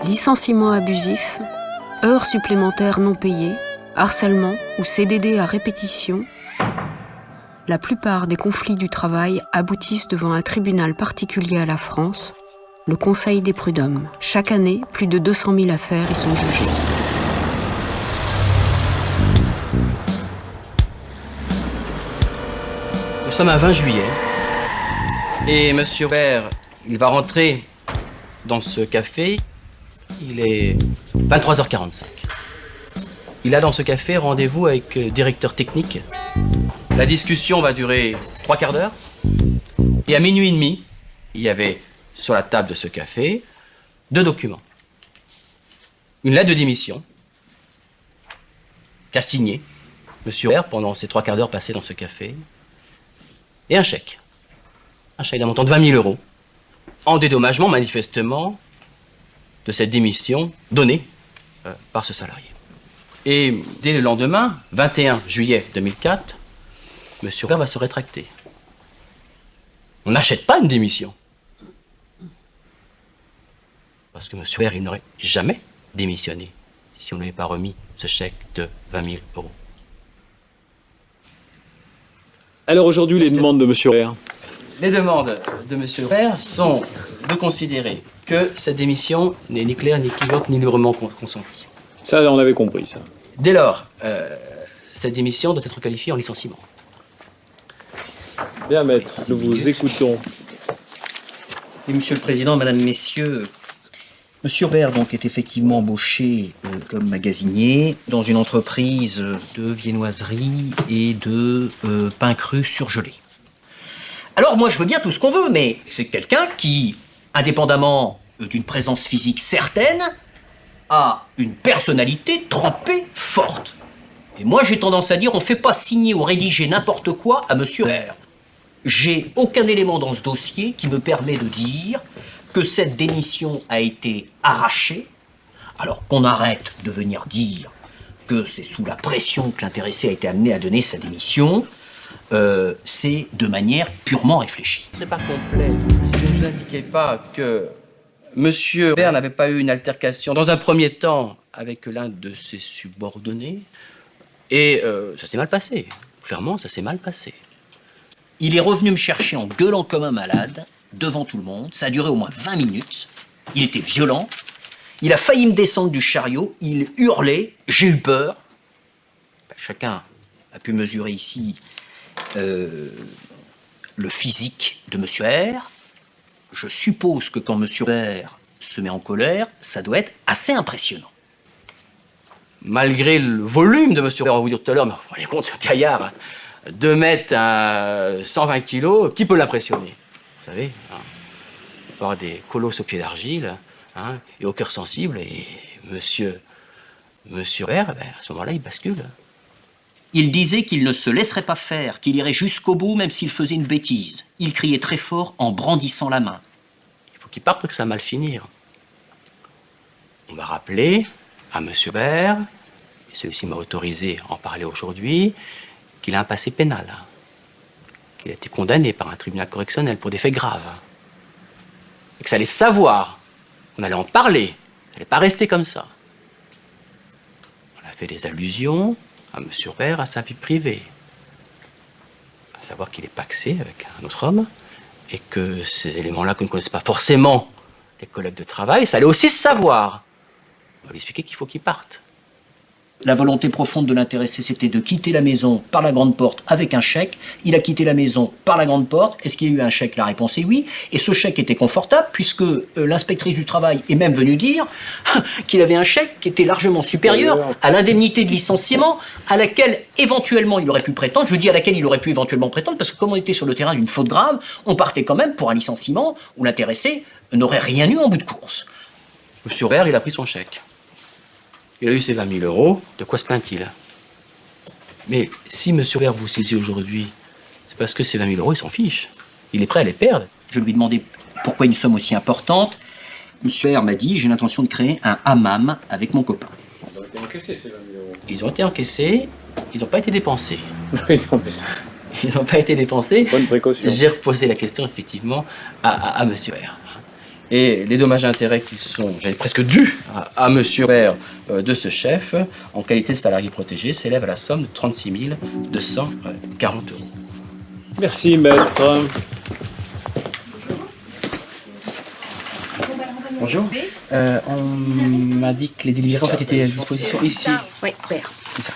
Licenciements abusifs, heures supplémentaires non payées, harcèlement ou CDD à répétition, la plupart des conflits du travail aboutissent devant un tribunal particulier à la France, le Conseil des prud'hommes. Chaque année, plus de 200 000 affaires y sont jugées. Nous sommes à 20 juillet et Monsieur Vert, il va rentrer dans ce café. Il est 23h45. Il a dans ce café rendez-vous avec le directeur technique. La discussion va durer 3 quarts d'heure. Et à minuit et demi, il y avait sur la table de ce café 2 documents. Une lettre de démission qu'a signée Monsieur Vert pendant ces 3 quarts d'heure passés dans ce café. Et un chèque. Un chèque d'un montant de 20 000 € en dédommagement manifestement de cette démission donnée par ce salarié. Et dès le lendemain, 21 juillet 2004, M. Vert va se rétracter. On n'achète pas une démission. Parce que M. Vert, il n'aurait jamais démissionné si on ne lui avait pas remis ce chèque de 20 000 €. Alors aujourd'hui, les demandes de M. Vert. Les demandes de M. Vert sont de considérer que cette démission n'est ni claire, ni équivoque, ni librement consentie. Ça, on avait compris, ça. Dès lors, cette démission doit être qualifiée en licenciement. Bien, maître, nous vous écoutons. Et Monsieur le Président, Madame, Messieurs, Monsieur Vert donc est effectivement embauché comme magasinier dans une entreprise de viennoiserie et de pain cru surgelé. Alors moi je veux bien tout ce qu'on veut, mais c'est quelqu'un qui, indépendamment d'une présence physique certaine, a une personnalité trempée forte. Et moi j'ai tendance à dire on ne fait pas signer ou rédiger n'importe quoi à Monsieur Vert. J'ai aucun élément dans ce dossier qui me permet de dire que cette démission a été arrachée, alors qu'on arrête de venir dire que c'est sous la pression que l'intéressé a été amené à donner sa démission, c'est de manière purement réfléchie. Ce ne serait pas complet si je ne vous indiquais pas que M. Vert n'avait pas eu une altercation dans un premier temps avec l'un de ses subordonnés, et ça s'est mal passé. Clairement, ça s'est mal passé. Il est revenu me chercher en gueulant comme un malade, devant tout le monde. Ça a duré au moins 20 minutes. Il était violent. Il a failli me descendre du chariot. Il hurlait. J'ai eu peur. Chacun a pu mesurer ici le physique de M. R. Je suppose que quand M. R se met en colère, ça doit être assez impressionnant. Malgré le volume de M. Vert, on va vous dire tout à l'heure, mais vous vous rendez compte, ce gaillard, 2 mètres à 120 kilos, qui peut l'impressionner? Vous savez, avoir des colosses aux pieds d'argile, et au cœur sensible, et Monsieur Vert, à ce moment-là, il bascule. Il disait qu'il ne se laisserait pas faire, qu'il irait jusqu'au bout même s'il faisait une bêtise. Il criait très fort en brandissant la main. Il faut qu'il parte pour que ça va mal finir. On va rappeler à Monsieur Vert, et celui-ci m'a autorisé à en parler aujourd'hui, qu'il a un passé pénal. Qu'il a été condamné par un tribunal correctionnel pour des faits graves. Et que ça allait savoir, on allait en parler, ça n'allait pas rester comme ça. On a fait des allusions à M. Vert, à sa vie privée. À savoir qu'il est paxé avec un autre homme, et que ces éléments-là que ne connaissent pas forcément les collègues de travail, ça allait aussi se savoir. On va lui expliquer qu'il faut qu'il parte. La volonté profonde de l'intéressé, c'était de quitter la maison par la grande porte avec un chèque. Il a quitté la maison par la grande porte. Est-ce qu'il y a eu un chèque? La réponse est oui. Et ce chèque était confortable puisque l'inspectrice du travail est même venue dire qu'il avait un chèque qui était largement supérieur à l'indemnité de licenciement à laquelle éventuellement il aurait pu prétendre. Je dis à laquelle il aurait pu éventuellement prétendre parce que comme on était sur le terrain d'une faute grave, on partait quand même pour un licenciement où l'intéressé n'aurait rien eu en bout de course. M. Vert, il a pris son chèque. Il a eu ses 20 000 €, de quoi se plaint-il? Mais si M. Vert vous saisit aujourd'hui, c'est parce que ces 20 000 €, il s'en fiche. Il est prêt à les perdre. Je lui ai demandé pourquoi une somme aussi importante. M. R m'a dit, j'ai l'intention de créer un hammam avec mon copain. Ils ont été encaissés, ces 20 000 €. Ils ont été encaissés, ils n'ont pas été dépensés. Oui, non, mais Ils n'ont pas été dépensés. bonne précaution. J'ai reposé la question, effectivement, à M. R. Et les dommages et intérêts qui sont, j'avais presque dus à monsieur Bert de ce chef, en qualité de salarié protégé, s'élèvent à la somme de 36 240 €. Merci, maître. Bonjour. On m'a dit que les délibérés en fait étaient à disposition ici. Oui, Bert. C'est ça.